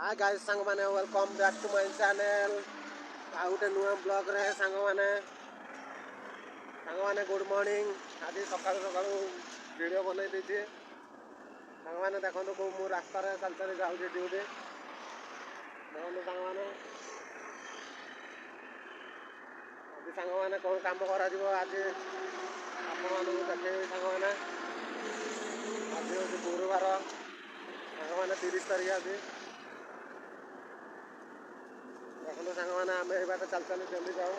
हाय guys सांग माने welcome back to my channel आ गोटे नुआ ब्लॉग रे सांग माने गुड मॉर्निंग आज सकाल सकाल वीडियो बनै देछि सांग माने देखो को मु रास्ता रे चल चल जाउ जे ड्यूटी देखो सांग माने आज सांग माने कोन काम करा जिवो आज आपण माने देखे सांग माने आज गुरुवार सांग माने 30 तारीख आज देखो सांग माने आम ये बाट चल चल जल्दी जाऊ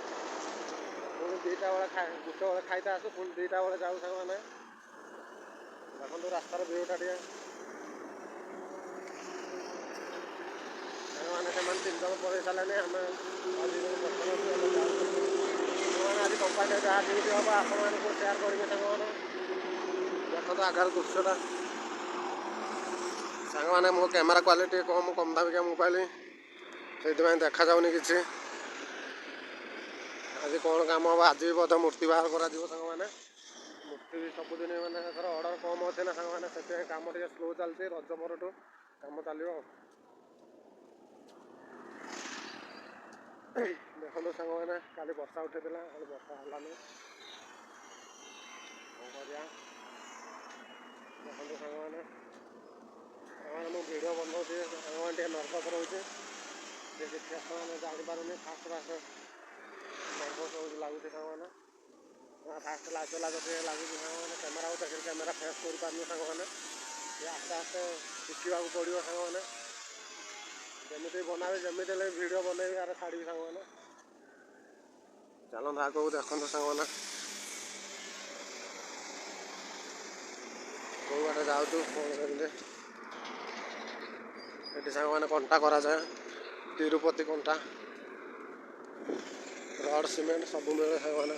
पुणी 2टा बेले गोटे बेले खाईता आसु पुणी 2टा बेले जाऊ सांग माने देखो रास्तार व्यूटा टे सांग माने 3 जन पड़े सारे आम आज कंपानी जहाँ ड्यूटी हम आपण मानक सेयार करेंगे सांग मैंने देखो आगार दृश्यटा सांग मैंने मो कैमेरा क्वालिटी कम दामिका मोबाइल से देखा जाऊनी कि आज कौन काम हम आज भी बोध मूर्ति बाहर कर सांग मैंने मूर्ति सबुदिन मैंने ऑर्डर कम अच्छे ना सांग मैंने से कम टे स्लो चलती रज पर कम चलो देखो सांग मैंने काली वर्षा उठेला वर्षा हलानी देखो सांग मैंने वीडियो बनाऊे सांग मैंने नर्भस रोचे देखिए जापारे फास्ट फास्ट नर्भस लगुच सांग मैंने फास्ट लाज लगे लगुच सांग मैंने कैमेरा देखिए कैमेरा फेस कर पार्नु सांग मैंने आस्ते आस्ते शिखा पड़ो सांग मैंने जमी बनाबे जमी वीडियो बनैबी आर छाड़ी सांग मैंने चलो आगे देखो सांग मैंने कौ बाटे जाऊँ कौन ये सांग मैंने कंटा करा जाए तिरुपति कंटा रड सीमेंट सब मिले सांग मैंने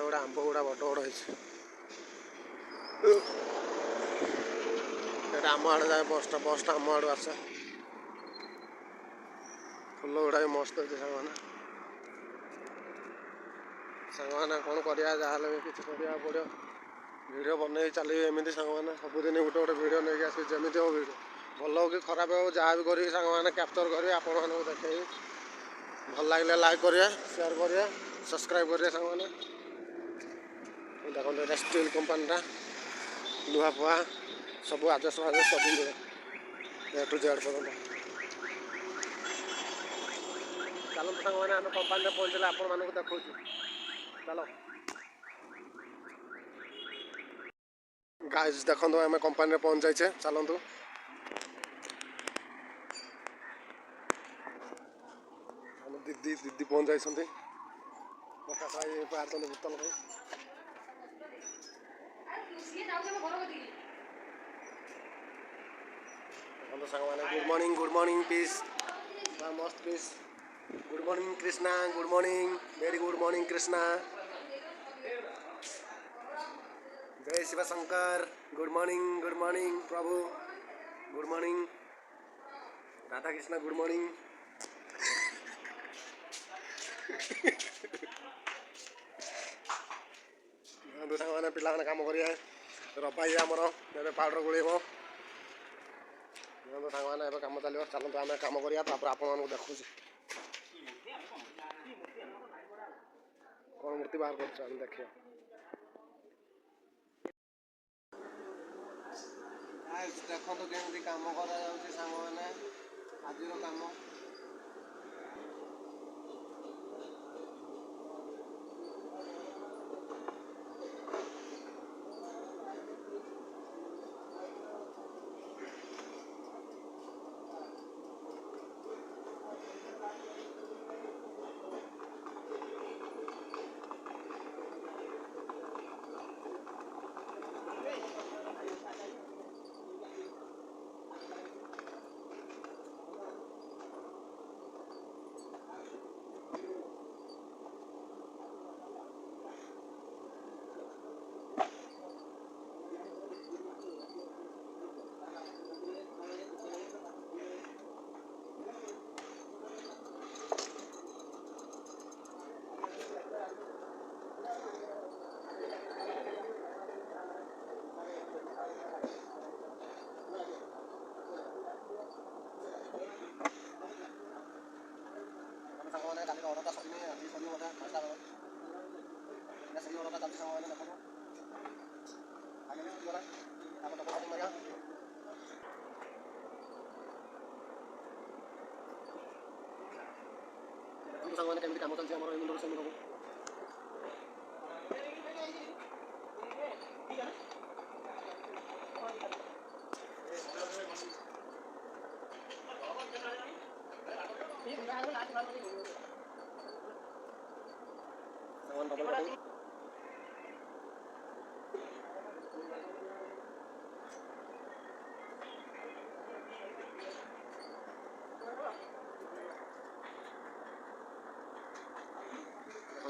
गोटे आंब गुड़ा बड़ बड़ होता आम आड़े जाए बसटा आम आड़ू आसे फुल गुड़ा भी मस्त अच्छे सांग मैंने कौन करा जहाँ कि पड़ो वीडियो बन चलिए एमती सांग मैंने सबुदिन गोटे गोटे वीडियो नहीं आस जमी हो वीडियो भल हो कि खराब हो जहाँ भी करी सांग मैंने कैप्चर करेंगे आपण मानक देखे भल लगे लाइक करेंगे शेयर करेंगे सब्सक्राइब करेंगे सांग मैंने देखो ये स्टील कंपानीटा लुहा फुहा सब आजस आजस सब मिले ए टू जेड पर्यटन चलो सांग मैंने आम कंपानी पहुँचले आपण मानक देखा चलो गाइस देखो आम कंपानी पहुँच जाइए चलतु दीदी दीदी पहुँच जाइए प्रकाश भाई बाहर बोतल भाई देखो सांग मैंने गुड मॉर्निंग पीस मस्त piece good morning Krishna good morning very good morning Krishna जय शिव शंकर गुड मॉर्निंग प्रभु good morning Radha Krishna good morning सांग मैंने पिला काम करेंगे रबाई आमर पाउडर गोलेब सांग मैंने काम चलो चलते आम कम करा आपण देखु कौन मूर्ति बाहर कर देखिए देखो तो केमती काम करा सांग मैंने आज काम ଚାଲିଛି ସାଙ୍ଗମାନେ ଦେଖନ୍ତୁ ଆଗରେ ଆମେ ଡବଲ ମାରିବା ଦେଖନ୍ତୁ ସାଙ୍ଗମାନେ କେମିତି କାମ ଚାଲିଛି ଆମର ଏଇ ମୁଣ୍ଡରୁ ସେ ମୁଣ୍ଡକୁ ଡବଲ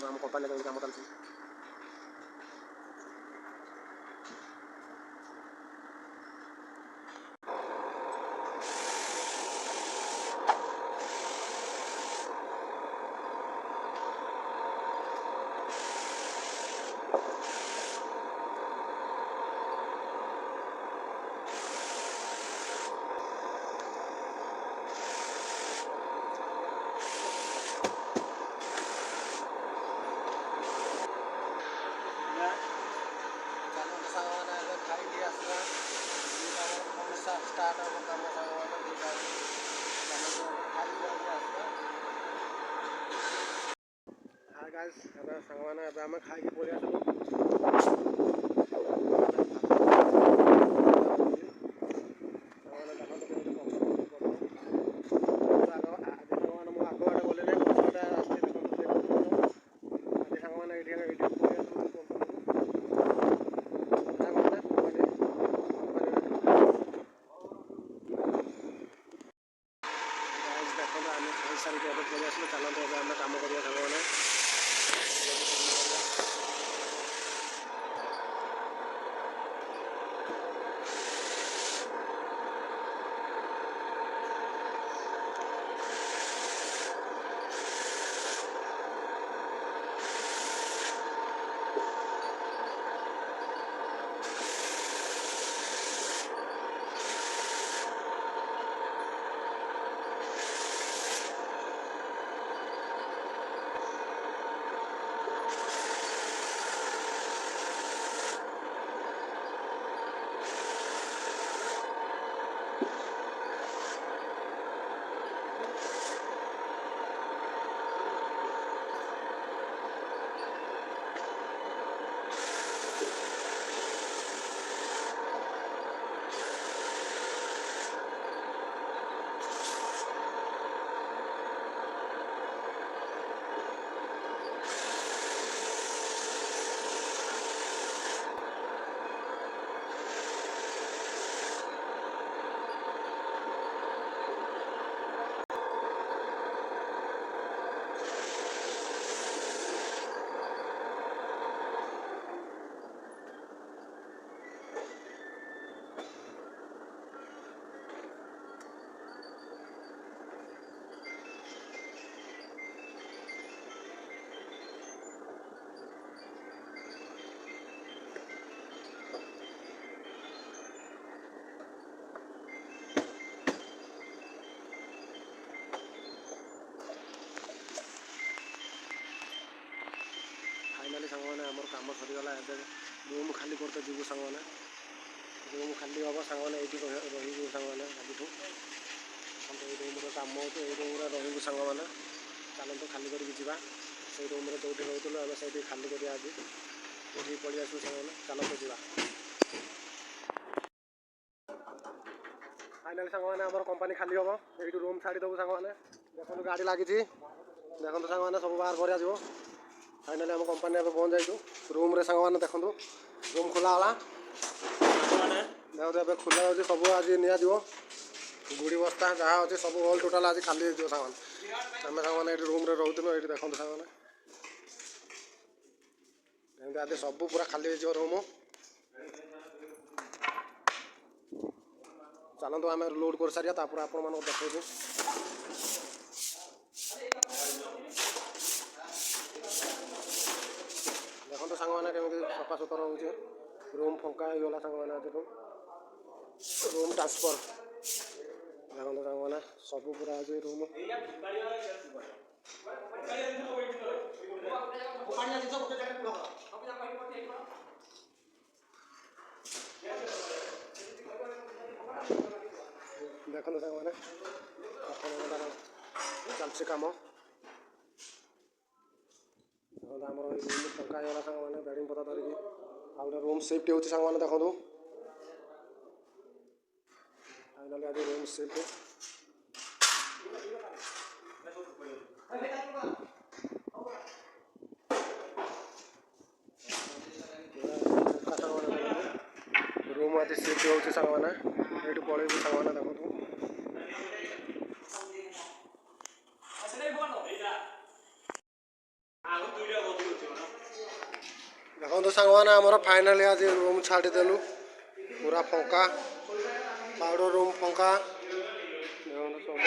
ଆମ କମ୍ପାନୀରେ କେମିତି କାମ ଚାଲିଛି ସାଙ୍ଗମାନେ ଏବେ ଖାଇକି ଆସିବା ଷ୍ଟାର୍ଟ ହେବ କାମ ସାଙ୍ଗମାନେ ଖାଇକି ଆସିବା ଗାଇସ୍ ଏବେ ସାଙ୍ଗମାନେ ଏବେ ଆମେ ଖାଇକି ପଳେଇ ଆସିଲୁ ଆମେ ଖାଇସାରିକି ଏବେ ପଳେଇ ଆସିଲୁ ଚାଲନ୍ତୁ ଏବେ ଆମେ କାମ କରିବା ସାଙ୍ଗମାନେ फाइनाली सामने आमर कम सरीगला रूम खाली करते जीव सांगने रूम खाली हम सांगने ये रू सांगने आज रूम कम हो रूम रू सांग मैंने चलते खाली करवा से रूम जो रोलु आम से खाली कर आज ये पलि आसू सांगने चलते जा फाइनाली सांगने आम कंपानी खाली हम ये रूम छाड़ीदेव सांगने देखो गाड़ी लगी देखो सांगने सब बाहर कर फाइनाली आम कंपानी अब बंद जाइए रूम रे सांग मैंने देखो रूम खोलाला देखो खोला हो सब आज निया गुड़ी बस्ता जहाँ अच्छे सब ऑल टोटाल आज खाली हो सांग आम सांग मैंने रूम रे रोलु ये देखो सांग मैंने आज सब पूरा खाली हो रूम चलते आम लोड कर सारिया आप देखो देखो सांग मैंने केमी सफा सुतरा हो रूम फंका होगा सांग मैंने आज रूम ट्रांसफर देखो सांग मैंने सब पूरा आज रूम ଦେଖନ୍ତୁ ସାଙ୍ଗମାନେ ଆପଣଙ୍କର ଚାଲିଛି କାମ। ଦେଖନ୍ତୁ ଆମର ଏଇ ରୁମ୍ ଟଙ୍କା ହେଇଗଲା ସାଙ୍ଗମାନେ ବେଡ଼ିଂ ପତ୍ର ଧରିକି ଆଉ ଗୋଟେ ରୁମ୍ ସିଫ୍ଟ ହେଉଛି ସାଙ୍ଗମାନେ। ଦେଖନ୍ତୁ ଫାଇନାଲି ଆଜି ରୁମ୍ ସିଫ୍ଟ। ରୁମ୍ ଆଜି ସିଫ୍ଟ ହେଉଛି ସାଙ୍ଗମାନେ। ଏଇଠୁ ପଳେଇବୁ ସାଙ୍ଗମାନେ। ଦେଖନ୍ତୁ ସାଙ୍ଗମାନେ ଆମର ଫାଇନାଲି ଆଜି ରୁମ୍ ଛାଡ଼ିଦେଲୁ। ପୁରା ଫଙ୍କା, ପାଉଡ଼ର ରୁମ୍ ଫଙ୍କା। ଦେଖନ୍ତୁ ସବୁ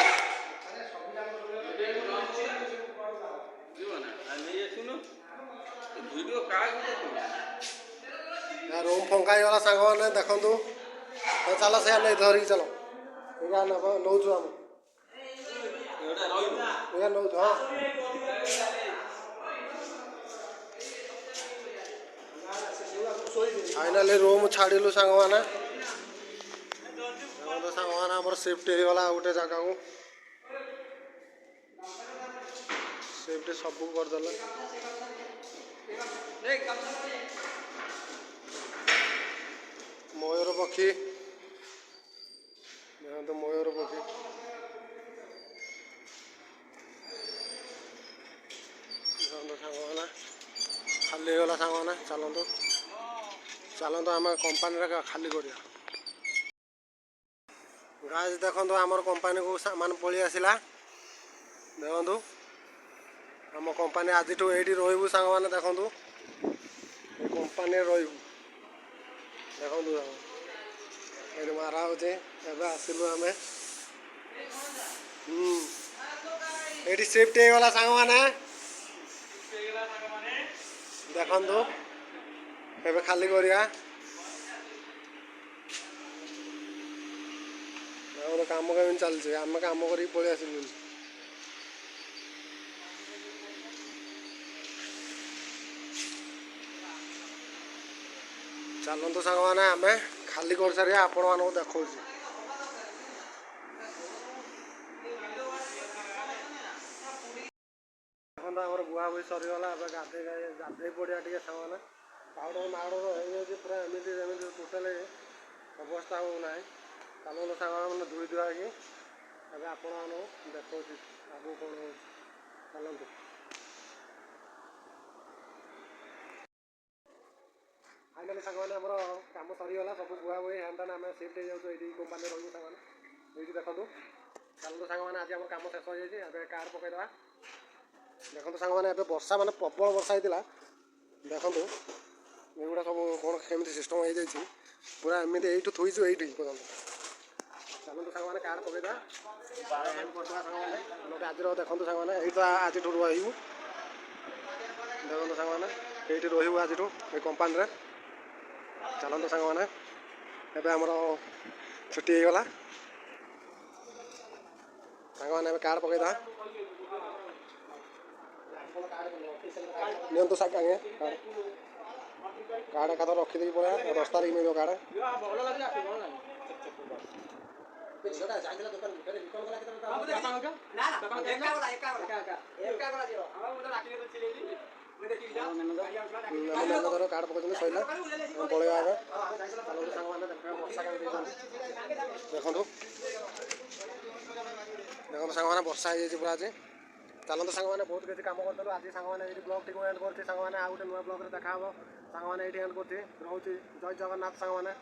ରୁମ୍ ଫଙ୍କା ହେଇଗଲା ସାଙ୍ଗମାନେ। ଦେଖନ୍ତୁ ଚାଲ ସେୟା ନେଇ ଧରିକି ଚାଲ। ଏଇଟା ନେଉଛୁ ଆମେ, ଏଇଟା ନେଉଛୁ। ହଁ ଫାଇନାଲି ରୁମ୍ ଛାଡ଼ିଲୁ ସାଙ୍ଗମାନେ। ଦେଖନ୍ତୁ ସାଙ୍ଗମାନେ ଆମର ସିଫ୍ଟ ହେଇଗଲା ଆଉ ଗୋଟେ ଜାଗାକୁ। ସିଫ୍ଟ ସବୁ କରିଦେଲେ। ମୟୂରପକ୍ଷୀ, ଦେଖନ୍ତୁ ମୟୂରପକ୍ଷୀ। ଦେଖନ୍ତୁ ସାଙ୍ଗମାନେ ଖାଲି ହେଇଗଲା ସାଙ୍ଗମାନେ। ଚାଲନ୍ତୁ ଆମେ କମ୍ପାନୀରେ ଖାଲି କରିବା। ଗାଇସ୍ ଦେଖନ୍ତୁ ଆମର କମ୍ପାନୀକୁ ସାମାନ ପଳେଇ ଆସିଲା। ଦେଖନ୍ତୁ ଆମ କମ୍ପାନୀ ଆଜିଠୁ ଏଇଠି ରହିବୁ ସାଙ୍ଗମାନେ। ଦେଖନ୍ତୁ ଏ କମ୍ପାନୀରେ ରହିବୁ। ଦେଖନ୍ତୁ ଏଇଠି ମାରା ହେଉଛି। ଏବେ ଆସିଲୁ ଆମେ। ଏଇଠି ସିଫ୍ଟ ହେଇଗଲା ସାଙ୍ଗମାନେ। ଦେଖନ୍ତୁ ଏବେ ଖାଲି କରିବା। ଆମର କାମ କେମିତି ଚାଲିଛି? ଆମେ କାମ କରିକି ପଳେଇ ଆସିଲୁ। ଚାଲନ୍ତୁ ସାଙ୍ଗମାନେ ଆମେ ଖାଲି କରିସାରିବା, ଆପଣମାନଙ୍କୁ ଦେଖାଉଛି। ଦେଖନ୍ତୁ ଆମର ବୁହାବୁହି ସରିଗଲା। ଏବେ ଗାଧେଇ ପଡ଼ିବା ଟିକେ ସାଙ୍ଗମାନେ। ପାଉଡ଼ର ମାଉଡ଼ର ହେଇଯାଇଛି ପୁରା ଏମିତି ଯେମିତି ଟୋଟାଲି ଅବସ୍ଥା ହେଉନାହିଁ। ଚାଲନ୍ତୁ ସାଙ୍ଗମାନେ ଧୋଇ ଧୁଆକି ଏବେ ଆପଣମାନଙ୍କୁ ଦେଖାଉଛି ଆଗକୁ କ'ଣ ହେଉଛି। ଚାଲନ୍ତୁ। ଫାଇନାଲି ସାଙ୍ଗମାନେ ଆମର କାମ ସରିଗଲା। ସବୁ ବୁହାବୁହି ହ୍ୟାଣ୍ଡ ଆମେ ସିଫ୍ଟ ହେଇଯାଉଛୁ। ଏଇଠି କମ୍ପାନୀରେ ରହିବୁ ସାଙ୍ଗମାନେ। ଏଇଠି ଦେଖନ୍ତୁ। ଚାଲନ୍ତୁ ସାଙ୍ଗମାନେ ଆଜି ଆମର କାମ ଶେଷ ହେଇଯାଇଛି। ଏବେ କାର୍ ପକାଇଦେବା। ଦେଖନ୍ତୁ ସାଙ୍ଗମାନେ ଏବେ ବର୍ଷା ମାନେ ପ୍ରବଳ ବର୍ଷା ହେଇଥିଲା। ଦେଖନ୍ତୁ ଏଗୁଡ଼ା ସବୁ କ'ଣ କେମିତି ସିଷ୍ଟମ୍ ହେଇଯାଇଛି। ପୁରା ଏମିତି ଏଇଠୁ ଥୋଇଛୁ ଏଇଠି ପର୍ଯ୍ୟନ୍ତ। ଚାଲନ୍ତୁ ସାଙ୍ଗମାନେ କାର୍ ପକାଇଦେବା। ହ୍ୟାଣ୍ଡ କରିଦେବା ସାଙ୍ଗମାନେ। ନହେଲେ ଆଜିର ଦେଖନ୍ତୁ ସାଙ୍ଗମାନେ ଏଇଠି ଆଜିଠୁ ରହିବୁ। ଦେଖନ୍ତୁ ସାଙ୍ଗମାନେ ଏଇଠି ରହିବୁ ଆଜିଠୁ ଏଇ କମ୍ପାନୀରେ। ଚାଲନ୍ତୁ ସାଙ୍ଗମାନେ ଏବେ ଆମର ଛୁଟି ହେଇଗଲା। ସାଙ୍ଗମାନେ ଏବେ କାର୍ଡ଼ ପକାଇଦେବା। ନିଅନ୍ତୁ ସାଙ୍ଗେ ଆଜ୍ଞା କାର୍ଡ଼ ଏକାଥରେ ରଖିଦେଇକି ପଳେଇବା। 10 ତାରିଖ ମିଳିବ କାର୍ଡ଼। କାର୍ଡ଼ ପକାଉଛନ୍ତି ସରିଲା ପଳେଇବା ଏବେ। ଚାଲନ୍ତୁ ସାଙ୍ଗମାନେ ବର୍ଷା କେମିତି ଦେଇଛନ୍ତି ଦେଖନ୍ତୁ। ଦେଖନ୍ତୁ ସାଙ୍ଗମାନେ ବର୍ଷା ହେଇଯାଇଛି ପୁରା ଆଜି। ଚାଲନ୍ତୁ ସାଙ୍ଗମାନେ ବହୁତ କିଛି କାମ କରିଦେଲୁ ଆଜି ସାଙ୍ଗମାନେ। ଏଇଠି ବ୍ଲଗ୍ଟିକୁ ଏଣ୍ଡ କରୁଛି ସାଙ୍ଗମାନେ। ଆଉ ଗୋଟେ ନୂଆ ବ୍ଲଗ୍ରେ ଦେଖା ହେବ ସାଙ୍ଗମାନେ। ଏଇଠି ଏଣ୍ଡ କରୁଛି। ରହୁଛି। ଜୟ ଜଗନ୍ନାଥ ସାଙ୍ଗମାନେ।